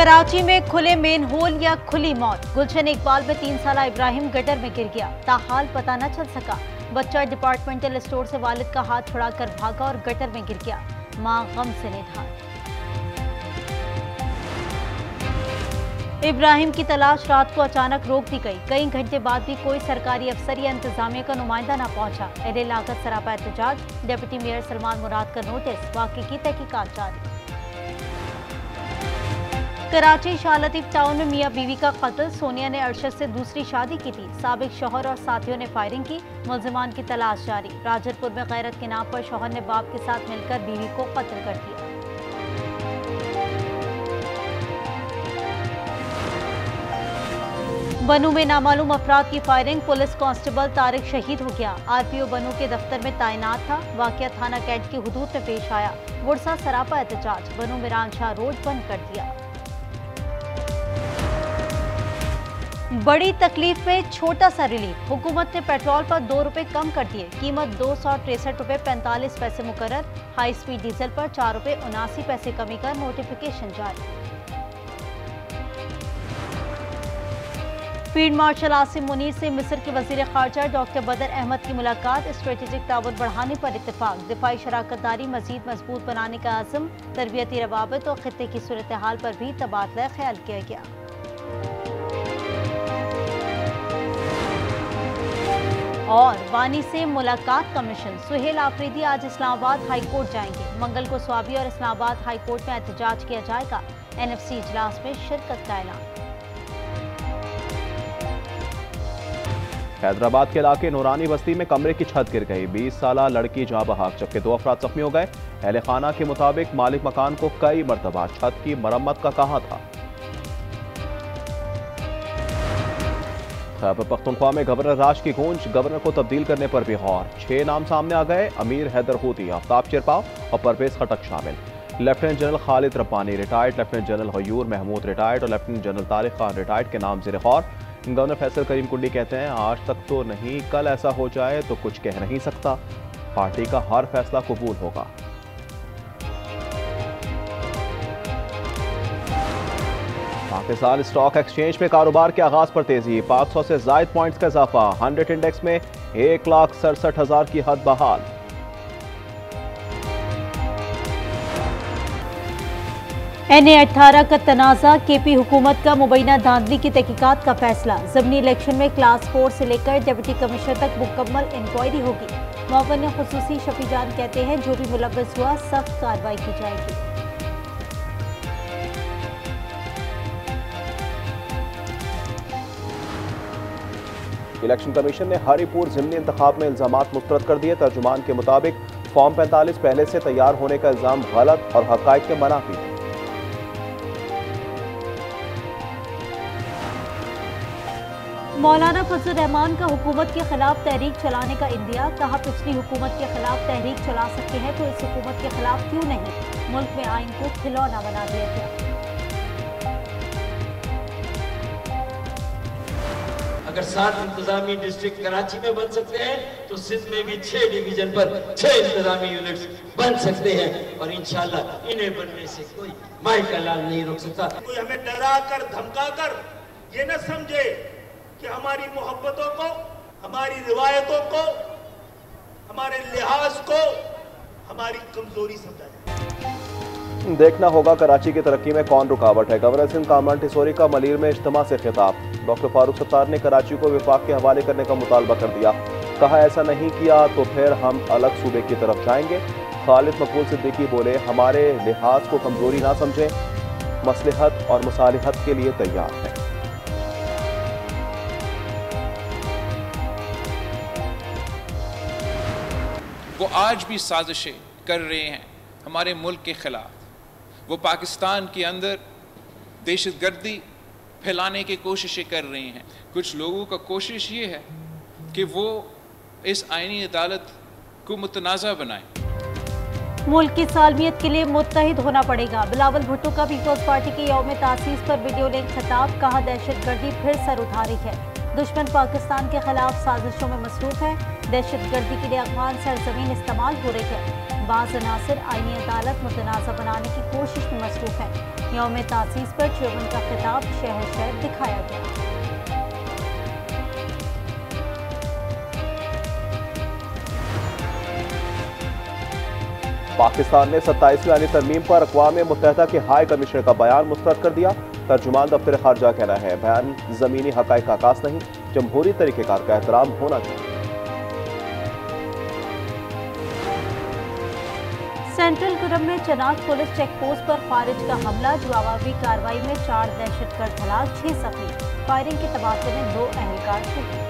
कराची में खुले main whole या खुली मौत। गुलशन इकबाल में 3 साला इब्राहिम गटर में गिर गया, ताहाल पता न चल सका। बच्चा डिपार्टमेंटल स्टोर से वालिद का हाथ छुड़ाकर भागा और गटर में गिर गया। मां गम से निढाल। इब्राहिम की तलाश रात को अचानक रोक दी गई। कई घंटे बाद भी कोई सरकारी अफसर या इंतजामिया का नुमाइंदा न पहुंचा। एहले लागत सरापा एहतजाज, डिप्टी मेयर सलमान मुराद का नोटिस, वाकई की तहकीकात जारी। कराची शाह लतीफ टाउन में मियां बीवी का कत्ल। सोनिया ने अरशद से दूसरी शादी की थी। साबिक शौहर और साथियों ने फायरिंग की। मुल्जिमान की तलाश जारी। राजरपुर में गैरत के नाम पर शौहर ने बाप के साथ मिलकर बीवी को कत्ल कर दिया। बनू में नामालूम अफराद की फायरिंग। पुलिस कांस्टेबल तारिक शहीद हो गया। आरपीओ बनू के दफ्तर में तैनात था। वाकया थाना कैंट की हुदूद में पेश आया। वुरसा सरापा एहतजाज, बनू में रानशाह रोड बंद कर दिया। बड़ी तकलीफ में छोटा सा रिलीफ। हुकूमत ने पेट्रोल पर 2 रुपए कम कर दिए। कीमत 263 रुपए 45 पैसे मुकर्रर। हाई स्पीड डीजल पर 4 रुपए 79 पैसे कमी कर नोटिफिकेशन जारी। फील्ड मार्शल आसिम मुनीर से मिस्र के वजीर खारजा डॉक्टर बदर अहमद की मुलाकात। स्ट्रेटेजिक ताउन बढ़ाने पर इत्तेफाक। दिफाई शराकतदारी मजीद मजबूत बनाने का आज़म। तरबियती रवाबित और खित्ते की सूरत हाल पर भी तबादला ख्याल किया गया। और वानी से मुलाकात का मिशन। सुहेल आफरीदी आज इस्लामाबाद हाई कोर्ट जाएंगे। मंगल को स्वाबी और इस्लामाबाद हाई कोर्ट में एहतजाज किया जाएगा। एनएफसी इजलास में शिरकत का ऐलान। हैदराबाद के इलाके नूरानी बस्ती में कमरे की छत गिर गई। 20 साला लड़की जहां बहाक, जबकि 2 अफराद जख्मी हो गए। अहले खाना के मुताबिक मालिक मकान को कई मरतबा छत की मरम्मत का कहा था। खैबर पख्तूनख्वा में गवर्नर राज की गूंज। गवर्नर को तब्दील करने पर भी गौर। 6 नाम सामने आ गए। अमीर हैदर हूती, आफ्ताब चिरपाव और परवेज खटक शामिल। Lieutenant general Khalid Rabbani retired, lieutenant general Ghayur Mahmood retired और lieutenant general Tariq Khan retired के नाम ज़ेर गौर। गवर्नर फैसल करीम कुंडी कहते हैं, आज तक तो नहीं, कल ऐसा हो जाए तो कुछ कह नहीं सकता। पार्टी का हर फैसला कबूल होगा। पाकिस्तान स्टॉक एक्सचेंज में कारोबार के आगाज पर तेजी। 500 से जायद पॉइंट्स का इजाफा। 100 इंडेक्स में 1,67,000 की हद बहाल। NA-18 का तनाज़ा। KP हुकूमत का मुबैना धांधली की तहकीकात का फैसला। ज़मीनी इलेक्शन में क्लास 4 से लेकर डिप्टी कमिश्नर तक मुकम्मल इंक्वायरी होगी। मुअव्विन खुसूसी शफी जान कहते हैं, जो भी मुलव्वस हुआ सख्त कार्रवाई की जाएगी। इलेक्शन कमीशन ने हरिपुर ज़िमनी इंतखाब में इल्जामात मुस्तरद कर दिए। तर्जुमान के मुताबिक फॉर्म 45 पहले से तैयार होने का इल्जाम गलत और हकायक के मनाफी। मौलाना फजल रहमान का हुकूमत के खिलाफ तहरीक चलाने का इंदिया। कहा, पिछली हुकूमत के खिलाफ तहरीक चला सकते हैं तो इस हुकूमत के खिलाफ क्यों नहीं। मुल्क में आइन को खिलौना बना दिया गया। अगर 7 इंतजामी डिस्ट्रिक्ट कराची में बन सकते हैं तो सिंध में भी 6 डिवीजन पर 6 इंतजामी यूनिट्स बन सकते हैं और इंशाल्लाह इन्हें बनने से कोई माई का लाल नहीं रोक सकता। कोई हमें डरा कर धमका कर ये न समझे कि हमारी मोहब्बतों को, हमारी रिवायतों को, हमारे लिहाज को हमारी कमजोरी समझा जाए। देखना होगा कराची की तरक्की में कौन रुकावट है। गवर्नर सिंध कामरान टिसोरी का मलीर में इज्तिमा से खिताब। डॉक्टर फारूक सत्तार ने कराची को विफाक के हवाले करने का मुतालबा कर दिया। कहा, ऐसा नहीं किया तो फिर हम अलग सूबे की तरफ जाएंगे। खालिद मकबूल सिद्दीकी बोले, हमारे लिहाज को कमजोरी ना समझें, मसलहत और मुसालिहत के लिए तैयार हैं। वो आज भी साजिशें कर रहे हैं हमारे मुल्क के खिलाफ। वो पाकिस्तान के अंदर दहशतगर्दी फैलाने की कोशिशें कर रहे हैं। कुछ लोगों का कोशिश ये है कि वो इस आईनी अदालत को मुतनाज़ा बनाएं। मुल्क की सालमियत के लिए मुत्तहिद होना पड़ेगा। बिलावल भुट्टो का पीपल्स पार्टी के यौम तासीस पर वीडियो लिंक खिताब। कहा, दहशतगर्दी फिर सर उठा रही है। दुश्मन पाकिस्तान के खिलाफ साजिशों में मसरूफ है। दहशतगर्दी के लिए अफगान सरजमीन इस्तेमाल हो रही है। बाज़ अनासर आईनी अदालत मुतनाज़ा बनाने की कोशिश में मसरूफ है। यौम तासीस पर चेयरमैन का खिताब शहर शहर दिखाया गया। पाकिस्तान ने 27वीं आईनी तरमीम पर अक़वाम मुत्तहिदा के हाई कमिश्नर का बयान मुस्तरद कर दिया। तर्जुमान दफ्तर खारजा कहना है बयान ज़मीनी हक़ाइक़ का आकाश नहीं, जमहूरी तरीक़ेकार का एहतराम होना चाहिए। सेंट्रल गुरम में चनाक पुलिस चेक पोस्ट पर खारिज का हमला, जवाबी कार्रवाई में 4 दहशतगर्द हलाक, 6 जख्मी। फायरिंग के तबादले में 2 अहलकार शहीद।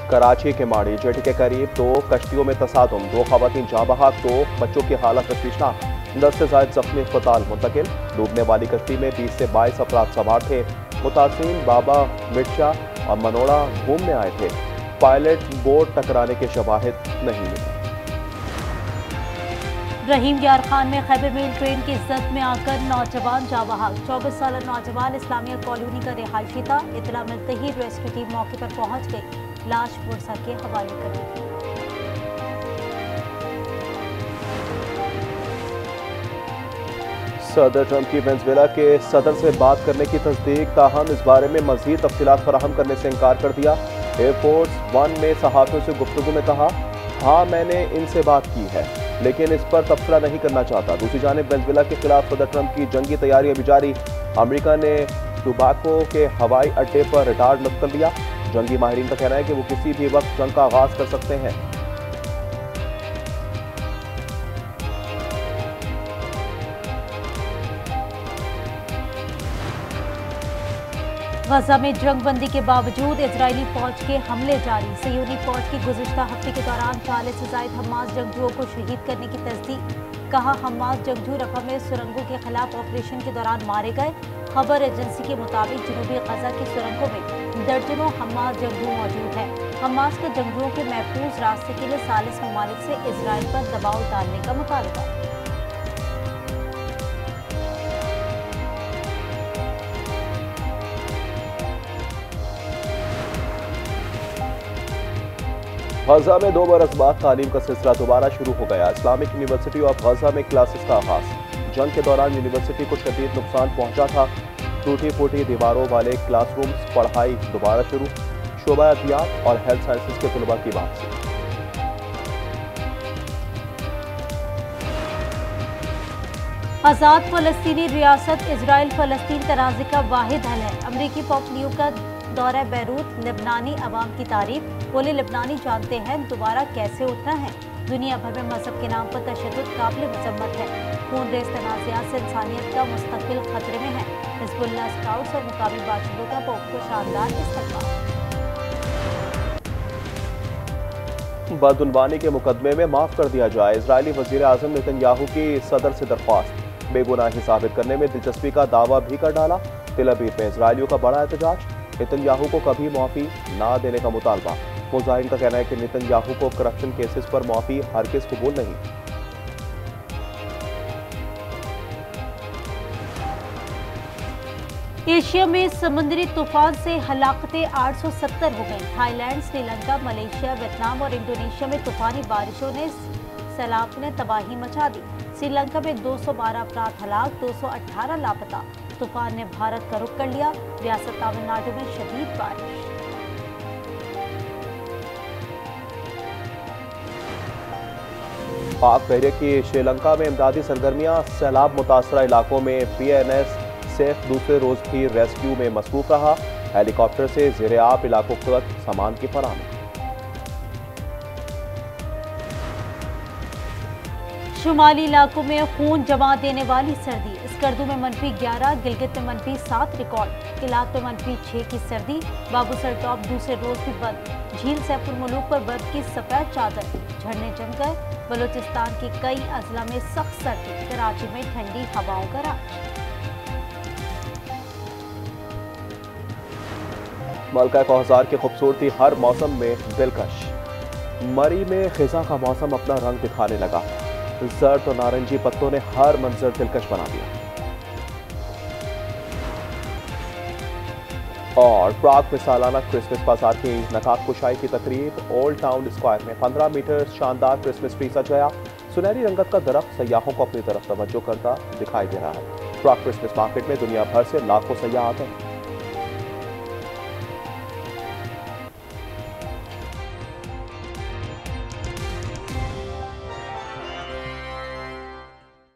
कराची के माड़ी जेटी के करीब 2 कश्तियों में तसादुम, 2 खवातीन जाँ बहक, 2 बच्चों की हालत तशवीशनाक, 10 से ज़ायद जख्मी अस्पताल मुंतकिल। डूबने वाली कश्ती में 20 से 22 अफराद सवार थे। मुतासिरीन बाबा मिर्चा और मनोड़ा घूमने आए थे। पायलट बोट टकराने के शवाहिद नहीं मिले। रहीम यार खान में खैबर मेल ट्रेन की जद में आकर नौजवान जाँ बहक। 24 साल नौजवान इस्लामिया कॉलोनी का रिहायशी था। इतला मिलते ही रेस्क्यू टीम मौके पर पहुंच गई, लाश पुरसा के हवाले कर दी। सदर ट्रंप की वेनेजुएला के सदर से बात करने की तस्दीक, ताहम इस बारे में मजीद तफसीलात फराहम करने से इनकार कर दिया। एयरफोर्स 1 में सहाफ़ियों से गुफ्तगू में कहा, हाँ मैंने इनसे बात की है लेकिन इस पर तबसरा नहीं करना चाहता। दूसरी जानिब वेनेजुएला के खिलाफ सदर ट्रंप की जंगी तैयारी अभी जारी। अमेरिका ने टोबैको के हवाई अड्डे पर रिटार्ड मुक्त कर दिया। जंगी माहिरीन का कहना है कि वो किसी भी वक्त जंग का आगाज कर सकते हैं। गजा में जंगबंदी के बावजूद इजरायली फौज के हमले जारी। सयूनी फौज की गुज़िश्ता हफ्ते के दौरान 40 से ज़ायद हमास जंगजुओं को शहीद करने की तस्दीक। कहा हमास जंगजू रफा में सुरंगों के खिलाफ ऑपरेशन के दौरान मारे गए। खबर एजेंसी के मुताबिक जनूबी गजा की सुरंगों में दर्जनों हमास जंगजू मौजूद हैं। हमास का जंगजुओं के महफूज रास्ते के लिए सालिस ममालिक से इजराइल पर दबाव डालने का मुतालबा। गजा में 2 बरस बाद तालीम का सिलसिला दोबारा शुरू हो गया। इस्लामिक यूनिवर्सिटी ऑफ गजा में क्लासेस का आगाज। जंग के दौरान यूनिवर्सिटी को शदीद नुकसान पहुंचा था। टूटी फूटी दीवारों वाले क्लासरूम्स, पढ़ाई दोबारा शुरू। शोबा अदवियात और हेल्थ साइंसेज के तलबा की वापसी। आज़ाद फ़लस्तीनी रियासत इजराइल फ़लस्तीन तनाज़े का वाहिद हल है। अमरीकी पोम्पियो का दौरा बैरूत, लेबनानी अवाम की तारीफ। बोले लेबनानी जानते हैं दोबारा कैसे उठना है। दुनिया भर में मजहब के नाम पर तशद्दुद काबिल मजम्मत है। खून रेज तनाज़ात से इंसानियत का मुस्तक़बिल खतरे में है। हिज़्बुल्लाह स्काउट्स और मुकामी बाशिंदों का को शानदार इस्तक़बाल। बदउनवानी के मुकदमे में माफ कर दिया जाए। इजरायली वज़ीर आज़म नेतन्याहू की सदर से दरख्वास्त। बेगुनाही साबित करने में दिलचस्पी का दावा भी कर डाला। तेल अवीव में इजरायलियों का बड़ा एहतजाज। नेतन्याहू को कभी माफ़ी ना देने का मुतालबा। मुजाहिरीन का कहना है कि नेतन्याहू को करप्शन केसेस पर माफ़ी हरगिज़ कबूल नहीं। एशिया में समुद्री तूफान से हलाकतें 870 हो गई। थाईलैंड, श्रीलंका, मलेशिया, वियतनाम और इंडोनेशिया में तूफानी बारिशों ने सैलाब ने तबाही मचा दी। श्रीलंका में 212 अफराद हलाक, 218 लापता। तूफान ने भारत का रुख कर लिया। रियासत तमिलनाडु में शदीद बारिश। पाक बहरिया की श्रीलंका में इमदादी सरगर्मियां। सैलाब मुतासरा इलाकों में PNS सेफ दूसरे रोज भी रेस्क्यू में मसरूफ रहा। हेलीकॉप्टर से ज़ेरे-आब इलाकों तक सामान की फराहमी। शुमाली इलाकों में खून जमा देने वाली सर्दी। स्कर्दू में -11, गिलगित में -7 रिकॉर्ड। किलात में -6 की सर्दी। बाबूसर टॉप दूसरे रोज भी बंद। झील सैफुल मुलूक पर बर्फ की सफेद चादर। झरने जम गए। बलूचिस्तान की कई अजला में सख्त सर्दी। कराची में ठंडी हवाओं का राज। मलका कौहसार की खूबसूरती हर मौसम में दिलकश। मरी में खिजा का मौसम अपना रंग दिखाने लगा। जर्द और नारंगी पत्तों ने हर मंजर दिलकश बना दिया। और प्राग में सालाना क्रिसमस बाजार की नकाब कुशाई की तकरीब ओल्ड टाउन स्क्वायर में 15 मीटर शानदार क्रिसमस ट्री सज गया। सुनहरी रंगत का दरख्त सयाहों को अपनी तरफ तवज्जो करता दिखाई दे रहा है। प्राग क्रिसमस मार्केट में दुनिया भर से लाखों सयाह आते हैं।